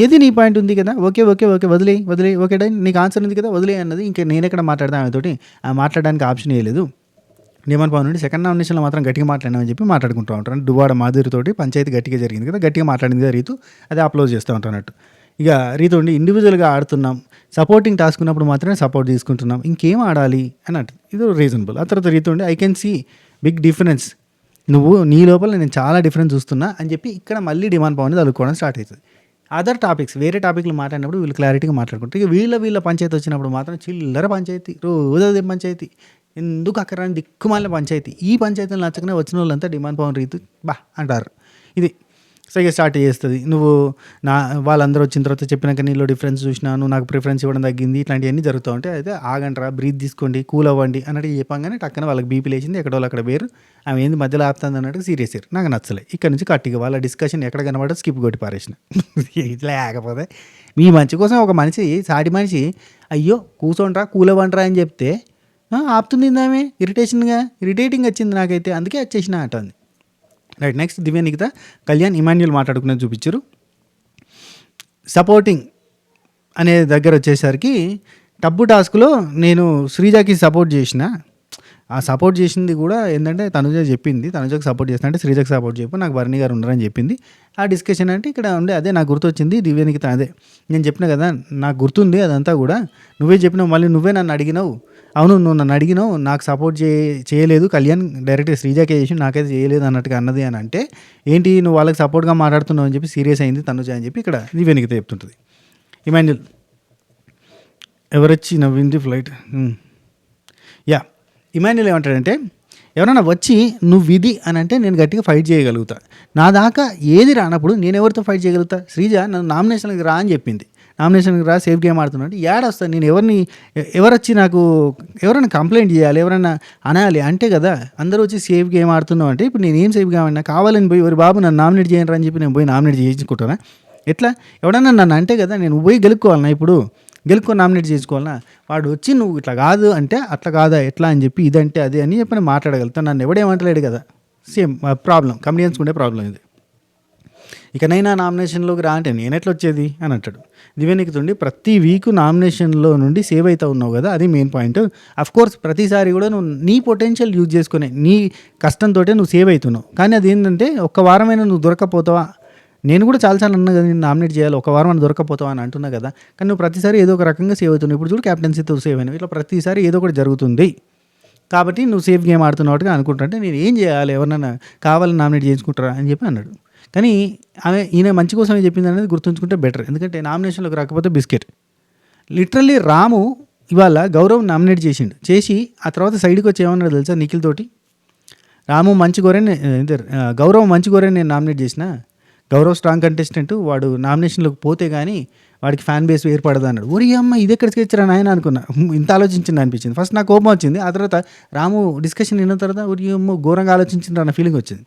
ఏది నీ పాయింట్ ఉంది కదా, ఓకే ఓకే ఓకే వదిలే ఓకే డై, నీకు ఆన్సర్ ఉంది కదా వదిలే అన్నది. ఇంకా నేను ఎక్కడ మాట్లాడదా ఆమెతోటి, మాట్లాడడానికి ఆప్షన్ వేయలేదు. డిమాండ్ పవన్ నుండి సెకండ్ నామినేషన్లో మాత్రం గట్టిగా మాట్లాడినామని చెప్పి మాట్లాడుకుంటూ ఉంటారు. దువ్వాడ మాధురితోటి పంచాయతీ గట్టిగా జరిగింది కదా, గట్టిగా మాట్లాడింది కదా రీతు, అదే అప్లోడ్ చేస్తూ ఉంటానట్టు. ఇక రీతు ఉండి ఇండివిజువల్గా ఆడుతున్నాం, సపోర్టింగ్ టాస్క్ ఉన్నప్పుడు మాత్రమే సపోర్ట్ తీసుకుంటున్నాం, ఇంకేం ఆడాలి అన్నట్టు. ఇది రీజనబుల్. ఆ తర్వాత రీతు ఉండి I can see big difference, నువ్వు నీ లోపల నేను చాలా డిఫరెన్స్ చూస్తున్నా అని చెప్పి ఇక్కడ మళ్ళీ డిమాండ్ పవన్ తలుకోవడం స్టార్ట్ అవుతుంది. అదర్ టాపిక్స్ వేరే టాపిక్లు మాట్లాడినప్పుడు వీళ్ళు క్లారిటీగా మాట్లాడుకుంటారు. ఇక వీళ్ళ పంచాయతీ వచ్చినప్పుడు మాత్రం చిల్లర పంచాయతీ, రోజు పంచాయతీ, ఎందుకు అక్కడ దిక్కుమాలిన పంచాయతీ. ఈ పంచాయతీలు నచ్చకనే వచ్చిన వాళ్ళంతా డిమాండ్ పవన్ రీతు బా అంటారు. ఇది సో ఇక స్టార్ట్ చేస్తుంది. నువ్వు వాళ్ళందరూ వచ్చిన తర్వాత చెప్పినాక నీలో డిఫరెన్స్ చూసినాను, నాకు ప్రిఫరెన్స్ ఇవ్వడం తగ్గింది, ఇట్లాంటివన్నీ జరుగుతూ ఉంటాయి. అయితే ఆగంటారా, బ్రీత్ తీసుకోండి, కూల్ అవ్వండి అన్నట్టు చెప్పంగానే టక్కన వాళ్ళకి బీపీ లేచింది, ఎక్కడో అక్కడ వేరు, ఆమె ఏంది మధ్యలో ఆపుతుంది అన్నట్టు సీరియస్ అయ్యారు. నాకు నచ్చలే. ఇక్కడ నుంచి కట్టిగా వాళ్ళ డిస్కషన్ ఎక్కడ కనబడో స్కిప్ కొట్టి పారేసిన. లేకపోతే మీ మంచి కోసం ఒక మనిషి సాటి మనిషి అయ్యో కూర్చోండ్రా కూల్ అవ్వండ్రా అని చెప్తే ఆపుతుంది ఆమె, ఇరిటేటింగ్ వచ్చింది నాకైతే, అందుకే వచ్చేసిన అంటుంది. రైట్. నెక్స్ట్ దివ్య నిఖిత కళ్యాణ్ ఇమాన్యుల్ మాట్లాడుకునేది చూపించారు. సపోర్టింగ్ అనే దగ్గర వచ్చేసరికి టబ్బు టాస్క్లో నేను శ్రీజాకి సపోర్ట్ చేసిన, ఆ సపోర్ట్ చేసింది కూడా ఏంటంటే తనుజ చెప్పింది, తనుజకు సపోర్ట్ చేసిన అంటే శ్రీజకు సపోర్ట్ చెప్పు, నాకు భరణి గారు ఉండరని చెప్పింది. ఆ డిస్కషన్ అంటే ఇక్కడ ఉండే అదే నాకు గుర్తొచ్చింది. దివ్య నిఖిత అదే నేను చెప్పిన కదా, నాకు గుర్తుంది అదంతా కూడా, నువ్వే చెప్పినావు, మళ్ళీ నువ్వే నన్ను అడిగినావు. అవును నువ్వు నన్ను అడిగినావు, నాకు సపోర్ట్ చేయలేదు కళ్యాణ్, డైరెక్ట్గా శ్రీజాకే చేసి నాకైతే చేయలేదు అన్నట్టుగా అన్నది అని అంటే ఏంటి నువ్వు వాళ్ళకి సపోర్ట్గా మాట్లాడుతున్నావు అని చెప్పి సీరియస్ అయింది తనుజ అని చెప్పి ఇక్కడ దివ్య నిఖిత చెప్తుంటుంది. ఇమాన్యుల్ ఎవరొచ్చి నవ్వింది ఫ్లైట్. యా ఇమాన్యుల్ ఏమంటాడంటే ఎవరైనా వచ్చి నువ్వు ఇది అని అంటే నేను గట్టిగా ఫైట్ చేయగలుగుతా, నా దాకా ఏది రానప్పుడు నేను ఎవరితో ఫైట్ చేయగలుగుతా, శ్రీజ నన్ను నామినేషన్కి రా అని చెప్పింది, నామినేషన్కి రా, సేఫ్ గేమ్ ఆడుతున్నావు అంటే ఏడొస్తాను నేను? ఎవరొచ్చి నాకు ఎవరైనా కంప్లైంట్ చేయాలి, ఎవరైనా అనాలి అంటే కదా అందరూ వచ్చి సేఫ్ గేమ్ ఆడుతున్నావు అంటే. ఇప్పుడు నేను ఏం సేఫ్ గేమ్ ఆడినా? కావాలని పోయి ఎవరి బాబు నన్ను నామినేట్ చేయండి అని చెప్పి నేను పోయి నామినేట్ చేయించుకుంటానా? ఎట్లా? ఎవడన్నా నన్ను అంటే కదా నేను పోయి గెలుక్కోవాలన్నా? ఇప్పుడు గెలుక్కొని నామినేట్ చేసుకోవాలన్నా? వాడు వచ్చి నువ్వు ఇట్లా కాదు అంటే అట్లా కాదా ఎట్లా అని చెప్పి ఇదంటే అది అని చెప్పి నేను మాట్లాడగలుగుతాను. నన్ను ఎవడేమంటలేడు కదా. సేమ్ ప్రాబ్లం, కమిడియన్స్కి ఉండే ప్రాబ్లం ఇది. ఇకనైనా నామినేషన్లోకి రా అంటే నేను ఎట్లా వచ్చేది అని అంటాడు. దివ్యనికితుండి ప్రతి వీక్ నామినేషన్లో నుండి సేవ్ అవుతా ఉన్నావు కదా, అది మెయిన్ పాయింట్. కోర్స్ ప్రతిసారి కూడా నువ్వు నీ పొటెన్షియల్ యూజ్ చేసుకునే నీ కష్టంతో నువ్వు సేవ్ అవుతున్నావు. కానీ అది ఏంటంటే ఒక్క వారమైనా నువ్వు దొరకపోతావా? నేను కూడా చాలాసార్లు అన్నా కదా నేను నామినేట్ చేయాలి, ఒక వారం అని దొరకపోతావా అని అంటున్నా కదా. కానీ నువ్వు ప్రతిసారి ఏదో ఒక రకంగా సేవ్ అవుతున్నావు. ఇప్పుడు చూడు క్యాప్టెన్సీతో సేవ్ అయినావు. ఇట్లా ప్రతిసారి ఏదో ఒకటి జరుగుతుంది. కాబట్టి నువ్వు సేఫ్ గేమ్ ఆడుతున్నట్టుగా అనుకుంటుంటే నేను ఏం చేయాలి, ఎవరినైనా కావాలని నామినేట్ చేసుకుంటారా అని చెప్పి అన్నాడు. కానీ ఈయన మంచి కోసమే చెప్పింది అనేది గుర్తుంచుకుంటే బెటర్. ఎందుకంటే నామినేషన్లోకి రాకపోతే బిస్కెట్. లిటరల్లీ రాము ఇవాళ గౌరవ్ నామినేట్ చేసి ఆ తర్వాత సైడ్కి వచ్చి ఏమన్నాడు తెలుసా నిఖిల్ తోటి? రాము మంచి కోరని గౌరవ్ మంచి కోరని నేను నామినేట్ చేసిన, గౌరవ్ స్ట్రాంగ్ కంటెస్టెంట్, వాడు నామినేషన్లోకి పోతే కానీ వాడికి ఫ్యాన్ బేస్ ఏర్పడదు అన్నాడు. ఒరి అమ్మ ఇది ఎక్కడ స్కెచ్రా నాయన అనుకున్నా. ఇంత ఆలోచించింది అనిపించింది. ఫస్ట్ నాకు కోపం వచ్చింది, ఆ తర్వాత రాము డిస్కషన్ విన్న తర్వాత ఒరి అమ్మ ఘోరంగా ఆలోచించింది అన్న ఫీలింగ్ వచ్చింది.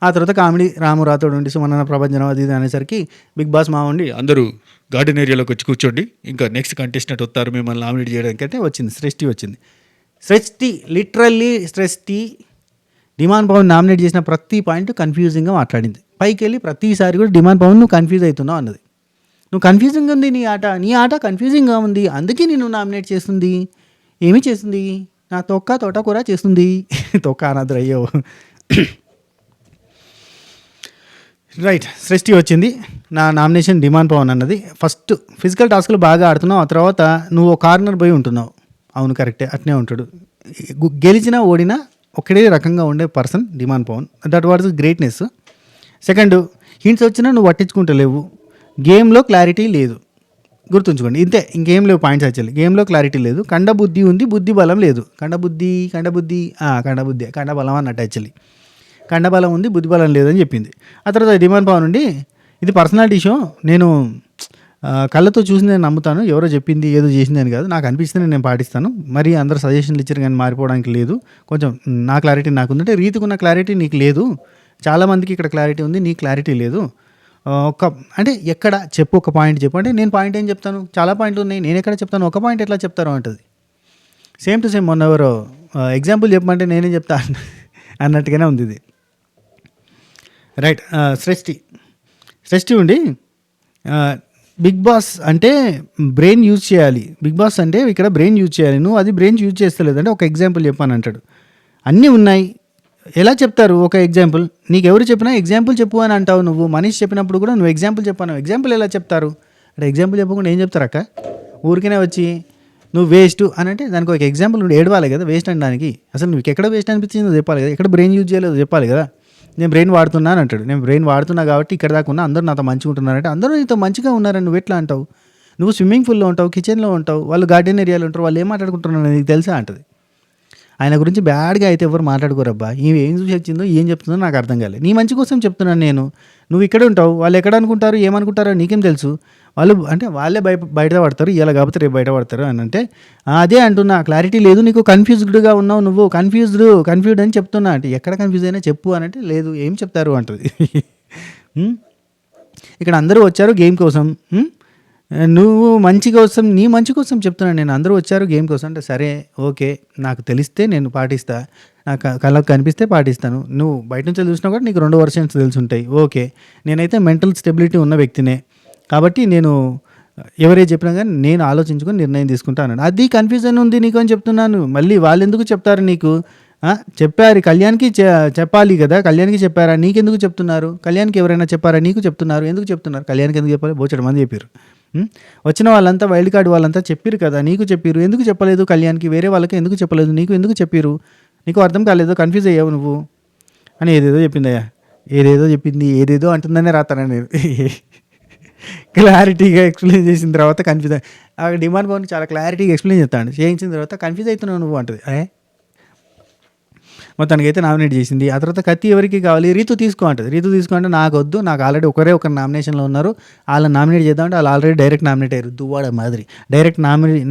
ఆ తర్వాత కామెడీ రాము రాతోడు ఉండి సుమన్న ప్రభంజనం అది ఇది అనేసరికి బిగ్ బాస్ మా ఉండి అందరూ గార్డెన్ ఏరియాలోకి వచ్చి కూర్చోండి, ఇంకా నెక్స్ట్ కంటెస్టెంట్ వస్తారు మిమ్మల్ని నామినేట్ చేయడానికంటే వచ్చింది. సృష్టి వచ్చింది. లిటరల్లీ సృష్టి డిమాండ్ పవన్ నామినేట్ చేసిన ప్రతి పాయింట్ కన్ఫ్యూజింగ్గా మాట్లాడింది. పైకి వెళ్ళి ప్రతిసారి కూడా డిమాండ్ పవన్ నువ్వు కన్ఫ్యూజ్ అవుతున్నావు అన్నది. నువ్వు కన్ఫ్యూజింగ్గా ఉంది నీ ఆట కన్ఫ్యూజింగ్గా ఉంది, అందుకే నేను నామినేట్ చేస్తుంది. ఏమి చేస్తుంది? నా తోట కూర చేస్తుంది. తొక్క అనద్దు అయ్యో. రైట్, సృష్టి వచ్చింది. నా నామినేషన్ డిమాండ్ పవన్ అన్నది. ఫస్ట్ ఫిజికల్ టాస్క్లు బాగా ఆడుతున్నావు, ఆ తర్వాత నువ్వు కార్నర్ పోయి ఉంటున్నావు. అవును కరెక్టే, అట్నే ఉంటాడు. గెలిచినా ఓడినా ఒకటే రకంగా ఉండే person Demon Pavan. That what's greatness. Second, hints వచ్చినా నువ్వు పట్టించుకుంటలేవు. గేమ్లో క్లారిటీ లేదు, గుర్తుంచుకోండి. ఇంతే, ఇంకేం లేవు పాయింట్స్. యాక్చువల్లీ గేమ్లో క్లారిటీ లేదు. కండబుద్ధి ఉంది, బుద్ధి బలం లేదు. కండబలం అన్నట్టు. యాక్చువల్లీ కండబలం ఉంది, బుద్ధి బలం లేదని చెప్పింది. ఆ తర్వాత డిమాండ్ పవన్ నుండి ఇది పర్సనాలిటీ షో, నేను కళ్ళతో చూసి నేను నమ్ముతాను, ఎవరో చెప్పింది ఏదో చేసింది అని కాదు, నాకు అనిపిస్తుంది నేను పాటిస్తాను. మరి అందరూ సజెషన్లు ఇచ్చారు కానీ మారిపోవడానికి లేదు. కొంచెం నా క్లారిటీ నాకు ఉందంటే రీతికున్న క్లారిటీ నీకు లేదు. చాలామందికి ఇక్కడ క్లారిటీ ఉంది, నీకు క్లారిటీ లేదు. అంటే ఎక్కడ చెప్పు, ఒక పాయింట్ చెప్పు అంటే నేను పాయింట్ ఏం చెప్తాను, చాలా పాయింట్లు ఉన్నాయి, నేను ఎక్కడ చెప్తాను, ఒక పాయింట్ ఎట్లా చెప్తారు అంటది. సేమ్ టు సేమ్ మొన్న ఎవరో ఎగ్జాంపుల్ చెప్పమంటే నేనే చెప్తా అన్నట్టుగానే ఉంది ఇది. రైట్, సృష్టి ఉండి బిగ్ బాస్ అంటే బ్రెయిన్ యూజ్ చేయాలి, బిగ్ బాస్ అంటే ఇక్కడ బ్రెయిన్ యూజ్ చేయాలి, నువ్వు అది బ్రెయిన్ యూజ్ చేస్తలేదంటే ఒక ఎగ్జాంపుల్ చెప్పాను అంటాడు. అన్నీ ఉన్నాయి, ఎలా చెప్తారు ఒక ఎగ్జాంపుల్? నీకు ఎవరు చెప్పినా ఎగ్జాంపుల్ చెప్పు అని అంటావు. నువ్వు మనీష్ చెప్పినప్పుడు కూడా నువ్వు ఎగ్జాంపుల్ చెప్పాను, ఎగ్జాంపుల్ ఎలా చెప్తారు అంటే ఎగ్జాంపుల్ చెప్పకుండా ఏం చెప్తారు అక్క? ఊరికనే వచ్చి నువ్వు వేస్ట్ అని అంటే దానికి ఒక ఎగ్జాంపుల్ నువ్వు ఏడవాలి కదా వేస్ట్ అనడానికి. అసలు నువ్వు ఎక్కడ వేస్ట్ అనిపించిందో చెప్పాలి కదా, ఎక్కడ బ్రెయిన్ యూజ్ చేయలేదో చెప్పాలి కదా. నేను బ్రెయిన్ వాడుతున్నాను అంటాడు. నేను బ్రెయిన్ వాడుతున్నా కాబట్టి ఇక్కడ దాకా ఉన్నా, అందరూ నాతో మంచిగా ఉంటున్నారంటే అందరూ నీతో మంచిగా ఉన్నారని నువ్వు ఎట్లా అంటావు? నువ్వు స్విమ్మింగ్ పూల్లో ఉంటావు, కిచెన్లో ఉంటావు, వాళ్ళు గార్డెన్ ఏరియాలో ఉంటారు, వాళ్ళు ఏం మాట్లాడుకుంటున్నారు నీకు తెలుసా అంటది. ఆయన గురించి బ్యాడ్గా అయితే ఎవరు మాట్లాడుకోరబ్బా. ఈమె ఏం చూసి వచ్చిందో ఏం చెప్తుందో నాకు అర్థం కాలేదు. నీ మంచి కోసం చెప్తున్నాను నేను. నువ్వు ఇక్కడ ఉంటావు, వాళ్ళు ఎక్కడ అనుకుంటారు ఏమనుకుంటారో నీకేం తెలుసు. వాళ్ళు అంటే వాళ్ళే బయట పడతారు, ఇలా కాకపోతే రేపు బయట పడతారు అని అంటే అదే అంటున్నా, క్లారిటీ లేదు నీకు, కన్ఫ్యూజ్డ్గా ఉన్నావు నువ్వు, కన్ఫ్యూజ్డ్ అని చెప్తున్నా. అంటే ఎక్కడ కన్ఫ్యూజ్ అయినా చెప్పు అని అంటే లేదు, ఏం చెప్తారు అంటుంది. ఇక్కడ అందరూ వచ్చారు గేమ్ కోసం, నువ్వు మంచి కోసం, నీ మంచి కోసం చెప్తున్నాను నేను. అందరూ వచ్చారు గేమ్ కోసం అంటే సరే ఓకే, నాకు తెలిస్తే నేను పాటిస్తా, నాకు కళ్ళకు కనిపిస్తే పాటిస్తాను. నువ్వు బయట నుంచి చూసినా కూడా నీకు 2 వర్షన్స్ తెలిసి ఉంటాయి. ఓకే, నేనైతే మెంటల్ స్టెబిలిటీ ఉన్న వ్యక్తినే కాబట్టి నేను ఎవరే చెప్పినా కానీ నేను ఆలోచించుకొని నిర్ణయం తీసుకుంటాను. అది కన్ఫ్యూజన్ ఉంది నీకు అని చెప్తున్నాను. మళ్ళీ వాళ్ళు ఎందుకు చెప్తారు నీకు? చెప్పారు కళ్యాణ్కి చెప్పాలి కదా, కళ్యాణ్కి చెప్పారా, నీకెందుకు చెప్తున్నారు? కళ్యాణ్కి ఎవరైనా చెప్పారా? నీకు చెప్తున్నారు. ఎందుకు చెప్తున్నారు? కళ్యాణ్కి ఎందుకు చెప్పాలి? బోచెడు మంది చెప్పారు. వచ్చిన వాళ్ళంతా వైల్డ్ కార్డ్ వాళ్ళంతా చెప్పారు కదా, నీకు చెప్పారు. ఎందుకు చెప్పలేదు కళ్యాణ్కి? వేరే వాళ్ళకి ఎందుకు చెప్పలేదు? నీకు ఎందుకు చెప్పారు? నీకు అర్థం కాలేదు, కన్ఫ్యూజ్ అయ్యావు నువ్వు అని ఏదేదో చెప్పిందయ్యా. ఏదేదో చెప్పింది, ఏదేదో అంటుందనే రాతాను నేను. క్లారిటీగా ఎక్స్ప్లెయిన్ చేసిన తర్వాత కన్ఫ్యూజ్ ఆ డిమాండ్ పవన్ చాలా క్లారిటీగా ఎక్స్ప్లెయిన్ చేస్తాను. చేయించిన తర్వాత కన్ఫ్యూజ్ అవుతున్నావు నువ్వు అంటుంది. మొత్తానికి అయితే నామినేట్ చేసింది. ఆ తర్వాత కత్తి ఎవరికి కావాలి, రీతు తీసుకో అంటది. రీతు తీసుకో అంటే నాకు వద్దు, నాకు ఆల్రెడీ ఒకరు నామినేషన్లో ఉన్నారు, వాళ్ళని నామినేట్ చేద్దామంటే వాళ్ళు ఆల్రెడీ డైరెక్ట్ నామినేట్ అయ్యారు, దువ్వాడ మాదిరి డైరెక్ట్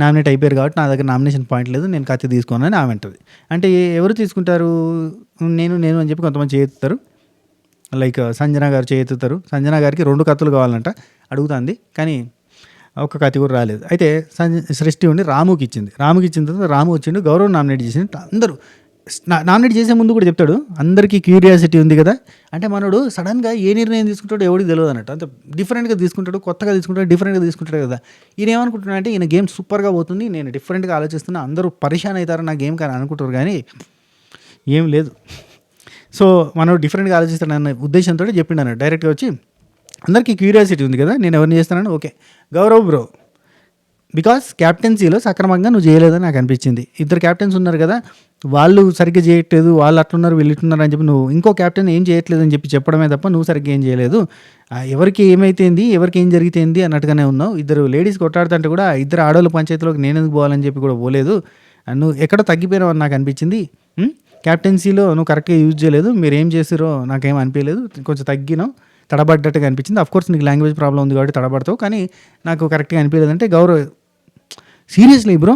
నామినేట్ అయిపోయారు కాబట్టి నా దగ్గర నామినేషన్ పాయింట్ లేదు, నేను కత్తి తీసుకోను అని ఆమె అంటది. అంటే ఎవరు తీసుకుంటారు, నేను అని చెప్పి కొంతమంది చేస్తారు, లైక్ సంజన గారు చేతుతారు. సంజన గారికి 2 కత్తులు కావాలంట అడుగుతుంది, కానీ ఒక్క కత్తి కూడా రాలేదు. అయితే సృష్టి ఉండి రాముకి ఇచ్చింది. రాముకి ఇచ్చిన తర్వాత రాము వచ్చిండు, గౌరవ్ నామినేట్ చేసిండు. అందరూ నామినేట్ చేసే ముందు కూడా చెప్తాడు, అందరికీ క్యూరియాసిటీ ఉంది కదా, అంటే మనోడు సడన్గా ఏ నిర్ణయం తీసుకుంటాడో ఎవరికి తెలియదు అన్నట్టు, అంత డిఫరెంట్గా తీసుకుంటాడు, కొత్తగా తీసుకుంటాడు, డిఫరెంట్గా తీసుకుంటాడు కదా. ఈయన ఏమనుకుంటున్నాడు అంటే ఈయన గేమ్ సూపర్గా పోతుంది, నేను డిఫరెంట్గా ఆలోచిస్తున్నా, అందరూ పరిశాన్ అవుతారు నా గేమ్ కానీ అనుకుంటారు, కానీ ఏం లేదు. సో మనోడు డిఫరెంట్గా ఆలోచిస్తాడన్న ఉద్దేశంతో చెప్పిండు అన్నట్టు. డైరెక్ట్గా వచ్చి అందరికీ క్యూరియాసిటీ ఉంది కదా, నేను ఎవరిని చేస్తానని, ఓకే గౌరవ్ బ్రో, బికాస్ క్యాప్టెన్సీలో సక్రమంగా నువ్వు చేయలేదని నాకు అనిపించింది. 2 క్యాప్టెన్స్ ఉన్నారు కదా, వాళ్ళు సరిగ్గా చేయట్లేదు, వాళ్ళు అట్లున్నారు వీళ్ళు ఇట్లున్నారు అని చెప్పి నువ్వు ఇంకో క్యాప్టెన్ ఏం చేయట్లేదు అని చెప్పి చెప్పడమే తప్ప నువ్వు సరిగ్గా ఏం చేయలేదు. ఎవరికి ఏమైతేంది, ఎవరికి ఏం జరిగితేంది అన్నట్టుగానే ఉన్నావు. 2 లేడీస్ కొట్టాడుతుంటే కూడా 2 ఆడవాళ్ళ పంచాయతీలోకి నేను ఎందుకు పోవాలని చెప్పి కూడా పోలేదు. నువ్వు ఎక్కడో తగ్గిపోయినావు అని నాకు అనిపించింది. క్యాప్టెన్సీలో నువ్వు కరెక్ట్గా యూజ్ చేయలేదు, మీరు ఏం చేసిరో నాకేం అనిపించలేదు, కొంచెం తగ్గినావు, తడబడ్డట్టుగా అనిపించింది. అఫ్కోర్స్ నీకు లాంగ్వేజ్ ప్రాబ్లం ఉంది కాబట్టి తడబడతావు, కానీ నాకు కరెక్ట్గా అనిపించలేదు అంటే Gaurav seriously bro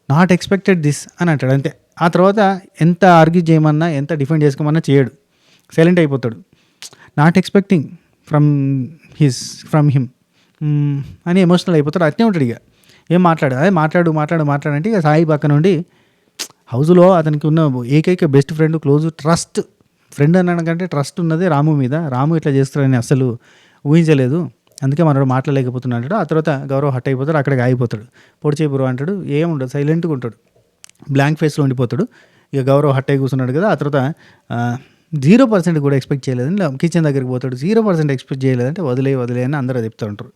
not expected this అని అంటాడు అంతే. ఆ తర్వాత ఎంత ఆర్గ్యూ చేయమన్నా, ఎంత డిఫెండ్ చేసుకోమన్నా చేయడు, సైలెంట్ అయిపోతాడు. నాట్ ఎక్స్పెక్టింగ్ ఫ్రమ్ హిమ్ అని ఎమోషనల్ అయిపోతాడు. అట్నే ఉంటాడు, ఇక ఏం అదే మాట్లాడంటే ఇక సాయి పక్క నుండి హౌస్లో అతనికి ఉన్న ఏకైక best friend, close trust friend అన్నకంటే ట్రస్ట్ ఉన్నదే రాము మీద. రాము ఇట్లా చేస్తాడని అసలు ఊహించలేదు, అందుకే మనోడు మాట్లాడలేకపోతున్నాడు. ఆ తర్వాత గౌరవ్ హట్ అయిపోతాడు, అక్కడికి ఆగిపోతాడు. పొడిచే బ్రో అంటాడు, ఏముండదు, సైలెంట్గా ఉంటాడు, బ్లాంక్ ఫేస్లో ఉండిపోతాడు. ఇక గౌరవ్ హట్ అయి కూర్చున్నాడు కదా. ఆ తర్వాత 0% కూడా ఎక్స్పెక్ట్ చేయలేదని కిచెన్ దగ్గరికి పోతాడు. 0% ఎక్స్పెక్ట్ చేయలేదంటే వదిలే అని అందరూ చెప్తూ ఉంటారు.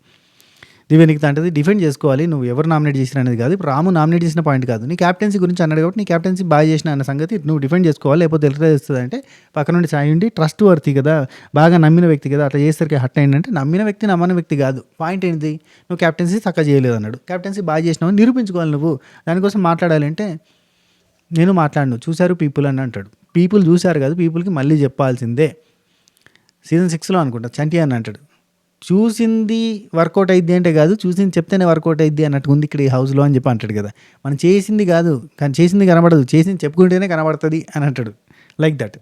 దివ్యనికిత అంటది, డిఫెండ్ చేసుకోవాలి, నువ్వు ఎవరు నామినేట్ చేసిన అనేది కాదు, ఇప్పుడు రాము నామినేట్ చేసిన పాయింట్ కాదు, నీ క్యాప్టెన్సీ గురించి అన్నాడు కాబట్టి నీ క్యాప్టెన్సీ బాగా చేసిన అన్న సంగతి నువ్వు డిఫెండ్ చేసుకోవాలి, లేకపోతే తెలుస్తుంది అంటే పక్క నుండి సాయి ఉండి ట్రస్ట్ వర్తి కదా, బాగా నమ్మిన వ్యక్తి కదా, అట్లా చేసరికి హట్ అయిందంటే నమ్మిన వ్యక్తి నమ్మని వ్యక్తి కాదు, పాయింట్ ఏంటి, నువ్వు క్యాప్టెన్సీ చక్కగా చేయలేదు అన్నాడు. క్యాప్టెన్సీ బాగా చేసినావు నిరూపించుకోవాలి, నువ్వు దానికోసం మాట్లాడాలి అంటే నేను మాట్లాడను, చూశారు పీపుల్ అని అంటాడు. పీపుల్ చూశారు కాదు, పీపుల్కి మళ్ళీ చెప్పాల్సిందే. సీజన్ 6లో అనుకుంటా చంటి అని అంటాడు, చూసింది వర్కౌట్ అయింది అంటే కాదు, చూసింది చెప్తేనే వర్కౌట్ అయింది అన్నట్టు ఉంది ఇక్కడ ఈ హౌస్లో అని చెప్పి అంటాడు కదా. మనం చేసింది కాదు, కానీ చేసింది కనబడదు, చేసింది చెప్పుకుంటేనే కనబడుతుంది అని అంటాడు. లైక్ దట్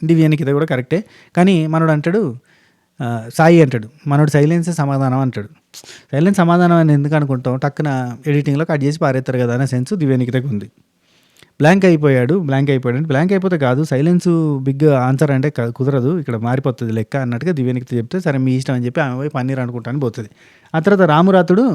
దివ్యానికి ఇది కూడా కరెక్టే. కానీ మనోడు అంటాడు, సాయి అంటాడు, మనోడు సైలెన్సే సమాధానం అంటాడు. సైలెన్స్ సమాధానం అని ఎందుకు అనుకుంటాం, టక్కున ఎడిటింగ్లో కట్ చేసి పారేస్తారు కదా అనే సెన్స్ దివ్యానికి ఉంది. బ్లాంక్ అయిపోయాడు అంటే బ్లాంక్ అయిపోతే కాదు, సైలెన్స్ బిగ్ ఆన్సర్ అంటే కుదరదు, ఇక్కడ మారిపోతుంది లెక్క అన్నట్టుగా దివ్యానికి చెప్తే సరే మీ ఇష్టం అని చెప్పి ఆమె పోయి పన్నీర్ అనుకుంటాను పోతుంది. ఆ తర్వాత రామురాతుడు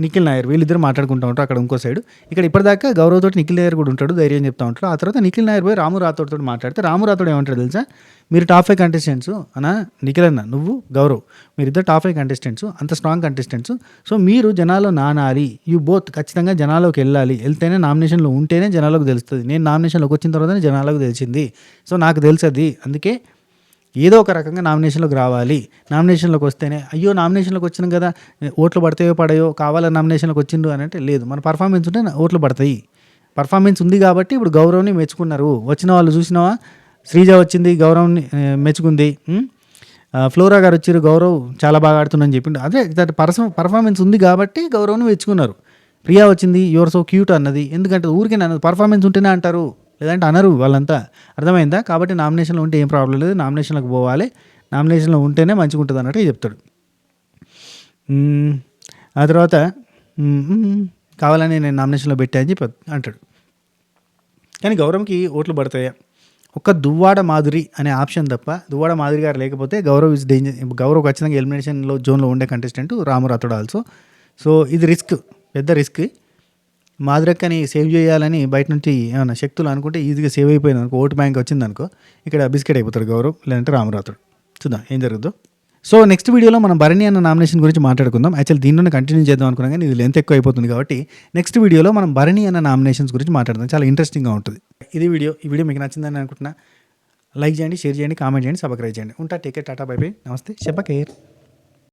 నిఖిల్ నాయర్ వీళ్ళిద్దరు మాట్లాడుకుంటూ ఉంటారు అక్కడ ఇంకో సైడ్. ఇక్కడ ఇప్పటిదాకా గౌరవ్తో నిఖిల్ నాయర్ కూడా ఉంటాడు, ధైర్యం చెప్తూ ఉంటాడు. ఆ తర్వాత నిఖిల్ నాయర్ పోయి రాము రాథోడ్తో మాట్లాడితే రాము రాథోడ్ ఏమంటాడు తెలుసా, మీరు టాప్ 5 కంటెస్టెంట్స్ అన్న, నిఖిల్ అన్న నువ్వు గౌరవ్ మీరిద్దరు టాప్ 5 కంటెస్టెంట్స్, అంత స్ట్రాంగ్ కంటెస్టెంట్స్. సో మీరు జనాల్లో నానాలి, యూ బోత్ ఖచ్చితంగా జనాల్లోకి వెళ్తేనే నామినేషన్లో ఉంటేనే జనాలకు తెలుస్తుంది. నేను నామినేషన్లోకి వచ్చిన తర్వాతనే జనాలకు తెలిసింది, సో నాకు తెలుసది, అందుకే ఏదో ఒక రకంగా నామినేషన్లోకి రావాలి. నామినేషన్లోకి వస్తేనే అయ్యో నామినేషన్లోకి వచ్చినాం కదా, ఓట్లు పడతాయో పడాయో, కావాలని నామినేషన్లోకి వచ్చిండు అని అంటే లేదు, మన పర్ఫార్మెన్స్ ఉంటే ఓట్లు పడతాయి. పర్ఫార్మెన్స్ ఉంది కాబట్టి ఇప్పుడు గౌరవ్ని మెచ్చుకున్నారు. వచ్చిన వాళ్ళు చూసినావా, శ్రీజ వచ్చింది గౌరవ్ని మెచ్చుకుంది, ఫ్లోరా గారు వచ్చారు గౌరవ్ చాలా బాగా ఆడుతుందని చెప్పిండు. అదే పర్ఫార్మెన్స్ ఉంది కాబట్టి గౌరవ్ని మెచ్చుకున్నారు. ప్రియా వచ్చింది యువర్ సో క్యూట్ అన్నది, ఎందుకంటే ఊరికే అన్నది, పర్ఫార్మెన్స్ ఉంటేనే అంటారు, లేదంటే అనరు వాళ్ళంతా. అర్థమైందా? కాబట్టి నామినేషన్లో ఉంటే ఏం ప్రాబ్లం లేదు, నామినేషన్లోకి పోవాలి, నామినేషన్లో ఉంటేనే మంచిగా ఉంటుంది అన్నట్టు చెప్తాడు. ఆ తర్వాత కావాలని నేను నామినేషన్లో పెట్టా అని చెప్పి అంటాడు. కానీ గౌరవ్కి ఓట్లు పడతాయా, ఒక్క దువ్వాడ మాధురి అనే ఆప్షన్ తప్ప, దువ్వాడ మాధురి గారు లేకపోతే గౌరవ్ ఇస్ డేంజర్. గౌరవ్ ఖచ్చితంగా ఎలిమినేషన్లో జోన్లో ఉండే కంటెస్టెంట్ రాము రాథోడ్ ఆల్సో. సో ఇది రిస్క్, పెద్ద రిస్క్. మాధురక్కని సేవ్ చేయాలని బయట నుంచి ఏమైనా శక్తులు అనుకుంటే ఈజీగా సేవ్ అయిపోయింది అనుకో, ఓటు బ్యాంక్ వచ్చిందనుకో, ఇక్కడ బిస్కెట్ అయిపోతాడు గౌరవ్, లేదంటే రాము రాథోడ్. చూద్దాం ఏం జరుగుతుందో. సో నెక్స్ట్ వీడియోలో మనం భరణి అన్న నామినేషన్ గురించి మాట్లాడుకుందాం. యాక్చువల్ దీంట్లోనే కంటిన్యూ చేద్దాం అనుకున్నాం, కానీ ఇది లెంత్ ఎక్కువ అయిపోతుంది కాబట్టి నెక్స్ట్ వీడియోలో మనం భరణి అన్న నామినేషన్స్ గురించి మాట్లాడదాం. చాలా ఇంట్రెస్టింగ్గా ఉంటుంది ఇది వీడియో. ఈ వీడియో మీకు నచ్చిందని అనుకుంటున్నా. లైక్ చేయండి, షేర్ చేయండి, కామెంట్ చేయండి, సబ్స్క్రైబ్ చేయండి. ఉంటా, take care, Tata, by by, నమస్తే, శుభ కేర్.